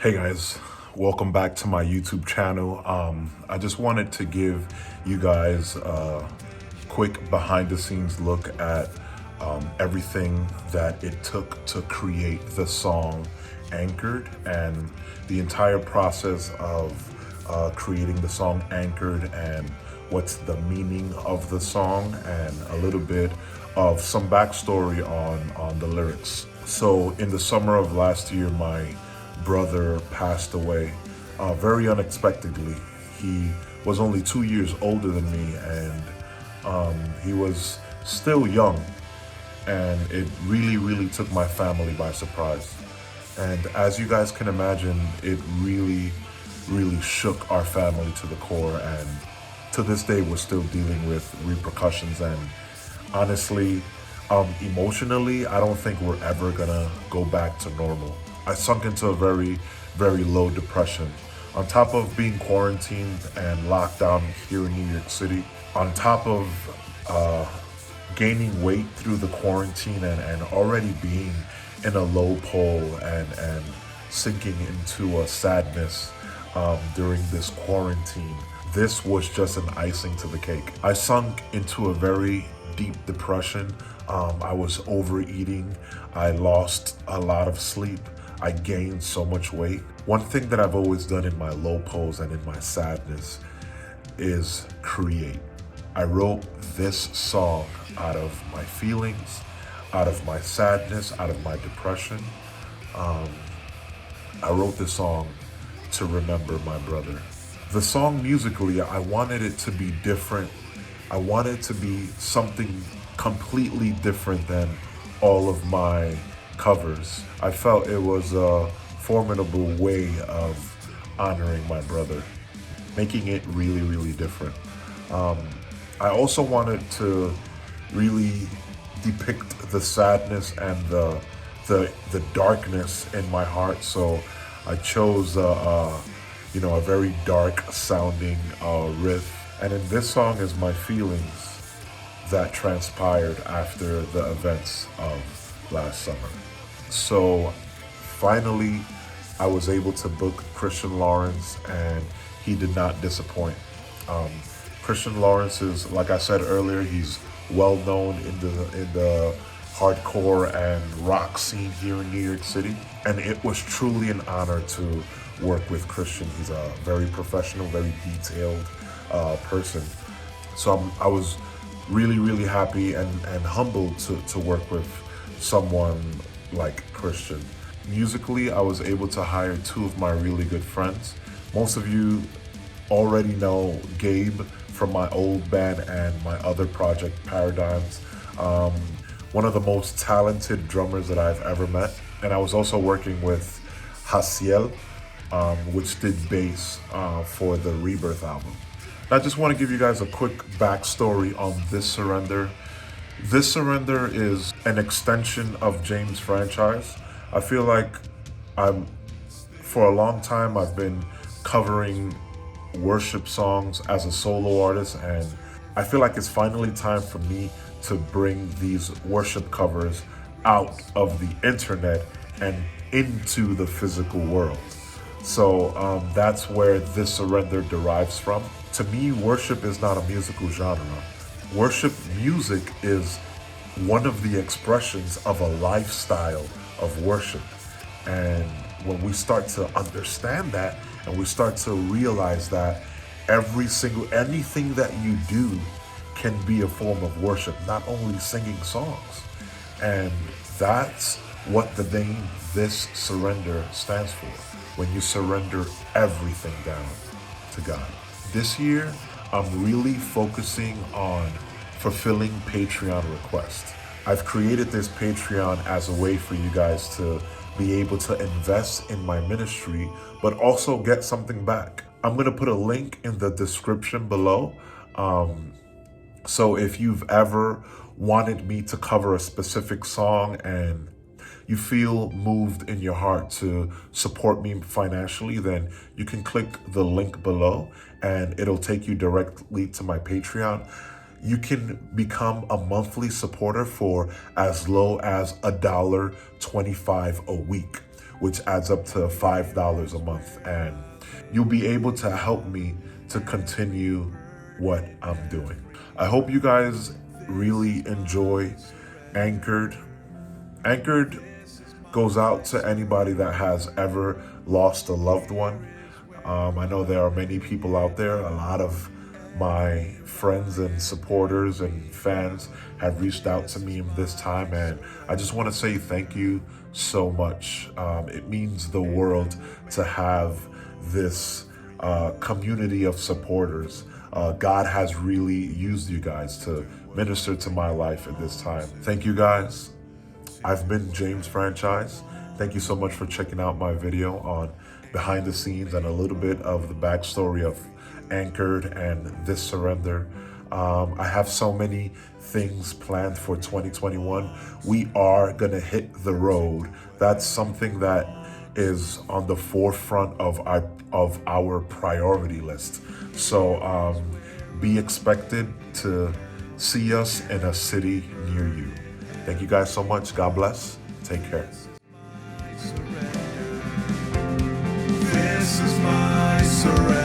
Hey guys, welcome back to my YouTube channel. I just wanted to give you guys a quick behind the scenes look at everything that it took to create the song Anchored and the entire process of creating the song Anchored and what's the meaning of the song and a little bit of some backstory on the lyrics. So in the summer of last year, my brother passed away very unexpectedly. He was only 2 years older than me, and he was still young, and it really took my family by surprise. And as you guys can imagine, it really shook our family to the core, and to this day, we're still dealing with repercussions. And honestly, emotionally, I don't think we're ever gonna go back to normal. I sunk into a very low depression. On top of being quarantined and locked down here in New York City, on top of gaining weight through the quarantine and already being in a low pole and sinking into a sadness during this quarantine, this was just an icing to the cake. I sunk into a very deep depression. I was overeating. I lost a lot of sleep. I gained so much weight. One thing that I've always done in my low pose and in my sadness is create. I wrote this song out of my feelings, out of my sadness, out of my depression. I wrote this song to remember my brother. The song musically, I wanted it to be different. I wanted it to be something completely different than all of my covers. I felt it was a formidable way of honoring my brother, making it really different. I also wanted to really depict the sadness and the darkness in my heart, so I chose a very dark sounding riff. And in this song is my feelings that transpired after the events of last summer. So finally, I was able to book Christian Lawrence, and he did not disappoint. Christian Lawrence is, like I said earlier, he's well known in the hardcore and rock scene here in New York City, and it was truly an honor to work with Christian. He's a very professional, very detailed person. So I was really happy and humbled to work with someone like Christian. Musically, I was able to hire two of my really good friends. Most of you already know Gabe from my old band and my other project, Paradigms. One of the most talented drummers that I've ever met. And I was also working with Hasiel, which did bass for the Rebirth album. I just want to give you guys a quick backstory on This Surrender. This Surrender is an extension of James' franchise. I feel like for a long time, I've been covering worship songs as a solo artist, and I feel like it's finally time for me to bring these worship covers out of the internet and into the physical world. So that's where This Surrender derives from. To me, worship is not a musical genre. Worship music is one of the expressions of a lifestyle of worship. And when we start to understand that and we start to realize that anything that you do can be a form of worship, not only singing songs. And that's what the name This Surrender stands for. When you surrender everything down to God. This year, I'm really focusing on fulfilling Patreon requests. I've created this Patreon as a way for you guys to be able to invest in my ministry, but also get something back. I'm gonna put a link in the description below. So if you've ever wanted me to cover a specific song and you feel moved in your heart to support me financially, then you can click the link below and it'll take you directly to my Patreon. You can become a monthly supporter for as low as $1.25 a week, which adds up to $5 a month. And you'll be able to help me to continue what I'm doing. I hope you guys really enjoy Anchored. Anchored goes out to anybody that has ever lost a loved one. I know there are many people out there. A lot of my friends and supporters and fans have reached out to me in this time, and I just want to say thank you so much. It means the world to have this community of supporters. God has really used you guys to minister to my life at this time. Thank you guys. I've been James Franchise. Thank you so much for checking out my video on behind the scenes and a little bit of the backstory of Anchored and This Surrender. I have so many things planned for 2021. We are gonna hit the road. That's something that is on the forefront of our priority list. So be expected to see us in a city near you. Thank you guys so much. God bless. Take care. This is my surrender.